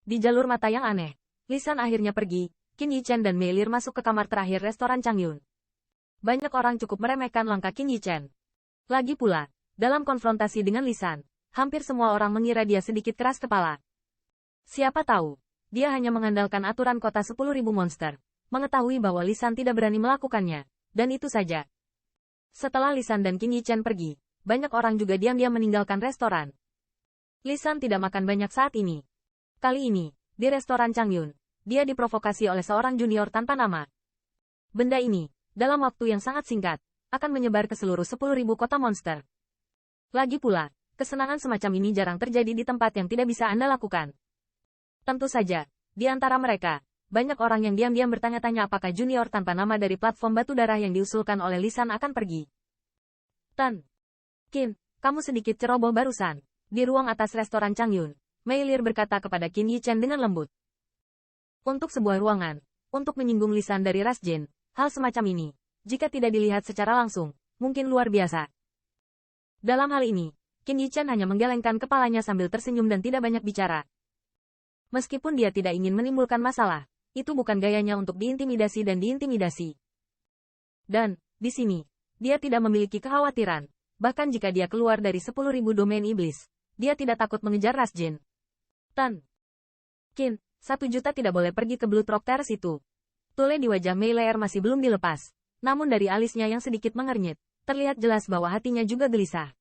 Di jalur mata yang aneh, Lisan akhirnya pergi. Qin Yichen dan Mei Lir masuk ke kamar terakhir restoran Changyun. Banyak orang cukup meremehkan langkah Qin Yichen. Lagi pula, dalam konfrontasi dengan Lisan, hampir semua orang mengira dia sedikit keras kepala. Siapa tahu, dia hanya mengandalkan aturan kota 10.000 monster, mengetahui bahwa Lisan tidak berani melakukannya, dan itu saja. Setelah Lisan dan Qin Yichen pergi, banyak orang juga diam-diam meninggalkan restoran. Lisan tidak makan banyak saat ini. Kali ini, di restoran Changyun, dia diprovokasi oleh seorang junior tanpa nama. Benda ini, dalam waktu yang sangat singkat, akan menyebar ke seluruh 10.000 kota monster. Lagi pula, kesenangan semacam ini jarang terjadi di tempat yang tidak bisa Anda lakukan. Tentu saja, di antara mereka, banyak orang yang diam-diam bertanya-tanya apakah junior tanpa nama dari platform batu darah yang diusulkan oleh Lisan akan pergi. Tan Qin, kamu sedikit ceroboh barusan. Di ruang atas restoran Changyun, Mei Lir berkata kepada Qin Yichen dengan lembut. Untuk sebuah ruangan, untuk menyinggung Lisan dari ras Jin, hal semacam ini, jika tidak dilihat secara langsung, mungkin luar biasa. Dalam hal ini, Qin Yichen hanya menggelengkan kepalanya sambil tersenyum dan tidak banyak bicara. Meskipun dia tidak ingin menimbulkan masalah, itu bukan gayanya untuk diintimidasi dan diintimidasi. Dan, di sini, dia tidak memiliki kekhawatiran, bahkan jika dia keluar dari 10.000 domain iblis, dia tidak takut mengejar ras Jin. Tan Qin, 1 juta tidak boleh pergi ke Blood Rock Terrace itu. Tule di wajah Mei Ler masih belum dilepas, namun dari alisnya yang sedikit mengernyit, terlihat jelas bahwa hatinya juga gelisah.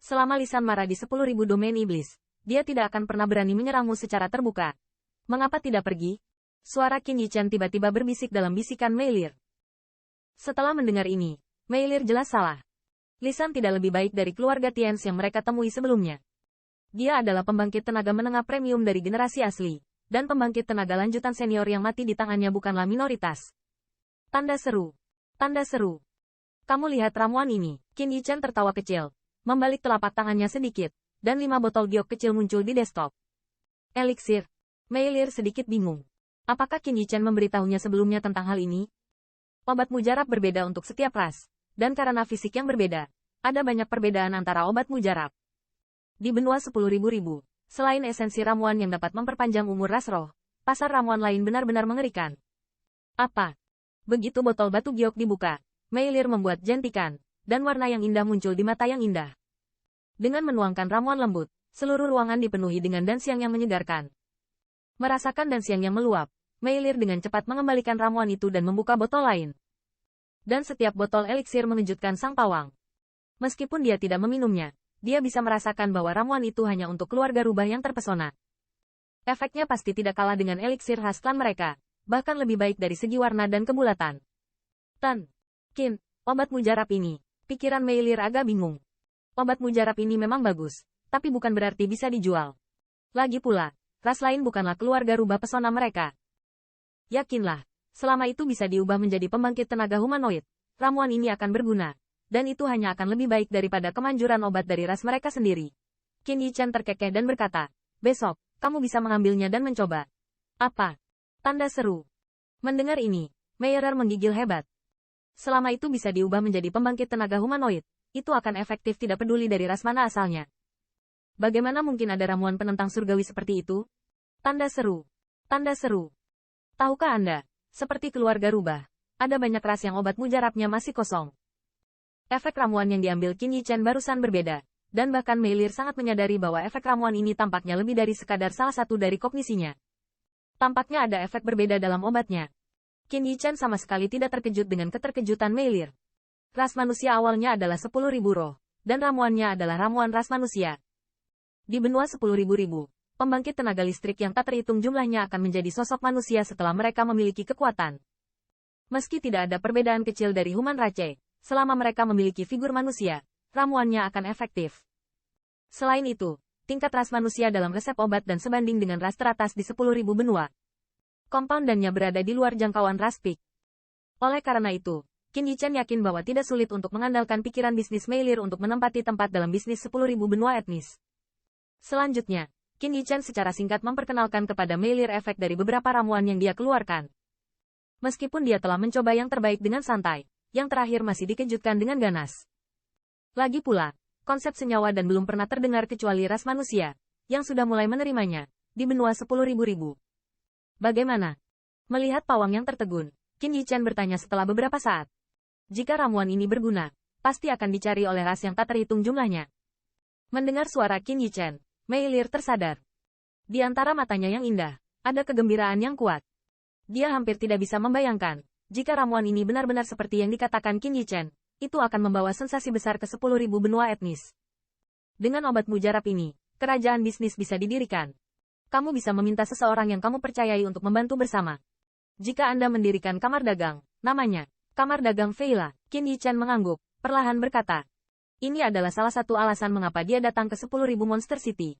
Selama Lisan marah di 10.000 domain iblis, dia tidak akan pernah berani menyerangmu secara terbuka. Mengapa tidak pergi? Suara Qin Yichen tiba-tiba berbisik dalam bisikan Mei Lir. Setelah mendengar ini, Mei Lir jelas salah. Lisan tidak lebih baik dari keluarga Tians yang mereka temui sebelumnya. Dia adalah pembangkit tenaga menengah premium dari generasi asli, dan pembangkit tenaga lanjutan senior yang mati di tangannya bukanlah minoritas. Tanda seru. Tanda seru. Kamu lihat ramuan ini. Qin Yichen tertawa kecil, membalik telapak tangannya sedikit, dan 5 botol giok kecil muncul di desktop. Eliksir. Mei Lir sedikit bingung. Apakah Qin Yichen memberitahunya sebelumnya tentang hal ini? Obat mujarab berbeda untuk setiap ras, dan karena fisik yang berbeda, ada banyak perbedaan antara obat mujarab. Di benua 10.000, selain esensi ramuan yang dapat memperpanjang umur ras roh, pasar ramuan lain benar-benar mengerikan. Apa? Begitu botol batu giok dibuka, Mei Lir membuat jentikan, dan warna yang indah muncul di mata yang indah. Dengan menuangkan ramuan lembut, seluruh ruangan dipenuhi dengan dansiang yang menyegarkan. Merasakan dansiang yang meluap, Mei Lir dengan cepat mengembalikan ramuan itu dan membuka botol lain. Dan setiap botol eliksir mengejutkan sang pawang. Meskipun dia tidak meminumnya, dia bisa merasakan bahwa ramuan itu hanya untuk keluarga rubah yang terpesona. Efeknya pasti tidak kalah dengan eliksir khas klan mereka, bahkan lebih baik dari segi warna dan kebulatan. Tan Qin, obat mujarab ini, pikiran Mei Lir agak bingung. Obat mujarab ini memang bagus, tapi bukan berarti bisa dijual. Lagi pula, ras lain bukanlah keluarga rubah pesona mereka. Yakinlah, selama itu bisa diubah menjadi pembangkit tenaga humanoid, ramuan ini akan berguna, dan itu hanya akan lebih baik daripada kemanjuran obat dari ras mereka sendiri. Qin Yichen terkekeh dan berkata, besok, kamu bisa mengambilnya dan mencoba. Apa? Tanda seru. Mendengar ini, Mei Ler menggigil hebat. Selama itu bisa diubah menjadi pembangkit tenaga humanoid, itu akan efektif tidak peduli dari ras mana asalnya. Bagaimana mungkin ada ramuan penentang surgawi seperti itu? Tanda seru. Tanda seru. Tahukah Anda, seperti keluarga rubah, ada banyak ras yang obat mujarabnya masih kosong. Efek ramuan yang diambil Qin Yichen barusan berbeda, dan bahkan Mei Lir sangat menyadari bahwa efek ramuan ini tampaknya lebih dari sekadar salah satu dari kognisinya. Tampaknya ada efek berbeda dalam obatnya. Qin Yichen sama sekali tidak terkejut dengan keterkejutan Mei Lir. Ras manusia awalnya adalah 10.000 roh, dan ramuannya adalah ramuan ras manusia. Di benua 10.000, pembangkit tenaga listrik yang tak terhitung jumlahnya akan menjadi sosok manusia setelah mereka memiliki kekuatan. Meski tidak ada perbedaan kecil dari human race, selama mereka memiliki figur manusia, ramuannya akan efektif. Selain itu, tingkat ras manusia dalam resep obat dan sebanding dengan ras teratas di 10.000 benua. Kompoundannya berada di luar jangkauan ras peak. Oleh karena itu, Qin Yichen yakin bahwa tidak sulit untuk mengandalkan pikiran bisnis Mei Lir untuk menempati tempat dalam bisnis 10.000 benua etnis. Selanjutnya, Qin Yichen secara singkat memperkenalkan kepada Mei Lir efek dari beberapa ramuan yang dia keluarkan. Meskipun dia telah mencoba yang terbaik dengan santai, yang terakhir masih dikejutkan dengan ganas. Lagi pula, konsep senyawa dan belum pernah terdengar kecuali ras manusia, yang sudah mulai menerimanya, di benua 10.000. Bagaimana? Melihat pawang yang tertegun, Qin Yichen bertanya setelah beberapa saat. Jika ramuan ini berguna, pasti akan dicari oleh ras yang tak terhitung jumlahnya. Mendengar suara Qin Yichen, Mei Lir tersadar. Di antara matanya yang indah, ada kegembiraan yang kuat. Dia hampir tidak bisa membayangkan, jika ramuan ini benar-benar seperti yang dikatakan Qin Yichen, itu akan membawa sensasi besar ke 10.000 benua etnis. Dengan obat mujarab ini, kerajaan bisnis bisa didirikan. Kamu bisa meminta seseorang yang kamu percayai untuk membantu bersama. Jika Anda mendirikan kamar dagang, namanya Kamar Dagang Veila, Qin Yichen mengangguk, perlahan berkata. Ini adalah salah satu alasan mengapa dia datang ke 10.000 Monster City.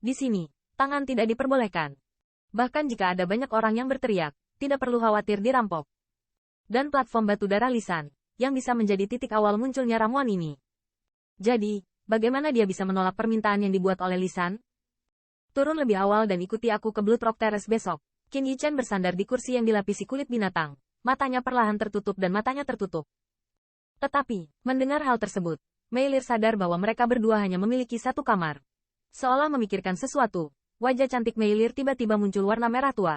Di sini, tangan tidak diperbolehkan. Bahkan jika ada banyak orang yang berteriak, tidak perlu khawatir dirampok. Dan platform batu darah lisan, yang bisa menjadi titik awal munculnya ramuan ini. Jadi, bagaimana dia bisa menolak permintaan yang dibuat oleh lisan? Turun lebih awal dan ikuti aku ke Blood Rock Terrace besok. Qin Yichen bersandar di kursi yang dilapisi kulit binatang. Matanya perlahan tertutup dan matanya tertutup. Tetapi, mendengar hal tersebut, Mei Lir sadar bahwa mereka berdua hanya memiliki satu kamar. Seolah memikirkan sesuatu, wajah cantik Mei Lir tiba-tiba muncul warna merah tua.